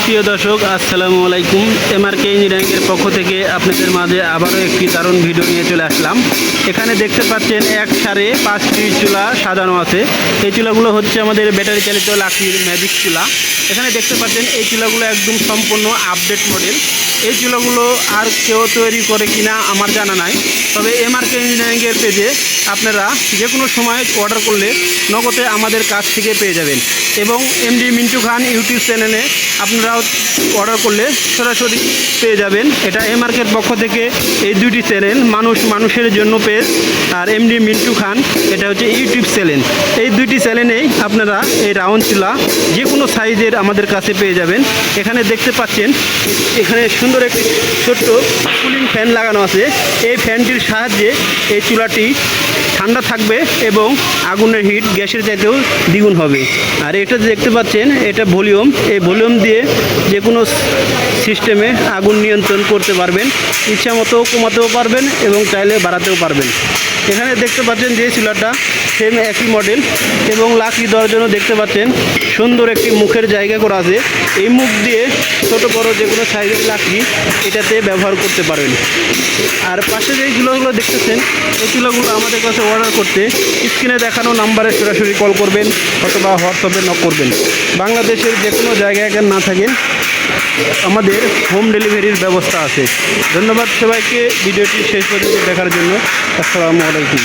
প্রিয় দর্শক, আসসালামু আলাইকুম। এমআরকে ইঞ্জিনিয়ারিংয়ের পক্ষ থেকে আপনাদের মাঝে আবারও একটি দারুণ ভিডিও নিয়ে চলে আসলাম। এখানে দেখতে পাচ্ছেন এক সারে 5টি চুলা সাজানো আছে। এই চুলাগুলো হচ্ছে আমাদের ব্যাটারি চালিত লাকড়ির ম্যাজিক চুলা। এখানে দেখতে পাচ্ছেন এই চুলাগুলো একদম সম্পূর্ণ আপডেট মডেল। এই চুলাগুলো আর কেউ তৈরি করে কিনা আমার জানা নাই, তবে এমআরকে ইঞ্জিনিয়ারিংয়ের পেজে আপনারা যে কোনো সময় অর্ডার করলে নগদে আমাদের কাছ থেকে পেয়ে যাবেন। এবং এমডি মিন্টু খান ইউটিউব চ্যানেলে আপনারাও অর্ডার করলে সরাসরি পেয়ে যাবেন। এটা এমআরকের পক্ষ থেকে এই দুইটি চ্যানেল, মানুষের জন্য পেজ আর এমডি মিন্টু খান এটা হচ্ছে ইউটিউব চ্যানেল। এই দুইটি চ্যানেলেই আপনারা এই রাউন্ড চুলা যে কোনো সাইজের আমাদের কাছে পেয়ে যাবেন। এখানে দেখতে পাচ্ছেন এখানে সুন্দর একটি ছোট্ট কুলিং ফ্যান লাগানো আছে। এই ফ্যানটির সাহায্যে এই চুলাটি ঠান্ডা থাকবে এবং আগুনের হিট গ্যাসের চাইতেও দ্বিগুণ হবে। আর এটা দেখতে পাচ্ছেন এটা ভলিউম, এই ভলিউম দিয়ে যে কোনো সিস্টেমে আগুন নিয়ন্ত্রণ করতে পারবেন, ইচ্ছা মতো কমাতেও পারবেন এবং চাইলে বাড়াতেও পারবেন। এখানে দেখতে পাচ্ছেন যে চুলাটা সেম একই মডেল এবং লাকড়ি দেওয়ার জন্য দেখতে পাচ্ছেন সুন্দর একটি মুখের জায়গা করা আছে। এই মুখ দিয়ে ছোটো বড়ো যে কোনো সাইজের লাকড়ি এটাতে ব্যবহার করতে পারবেন। আর পাশে যে চুলাগুলো দেখতেছেন এই চুলাগুলো আমাদের কাছে অর্ডার করতে স্ক্রিনে দেখানো নাম্বারে সরাসরি কল করবেন অথবা হোয়াটসঅ্যাপে নক করবেন। বাংলাদেশের যে কোনো জায়গায় না থাকেন আমাদের হোম ডেলিভারির ব্যবস্থা আছে। ধন্যবাদ সবাইকে ভিডিওটি শেষ পর্যন্ত দেখার জন্য। আসসালামু আলাইকুম।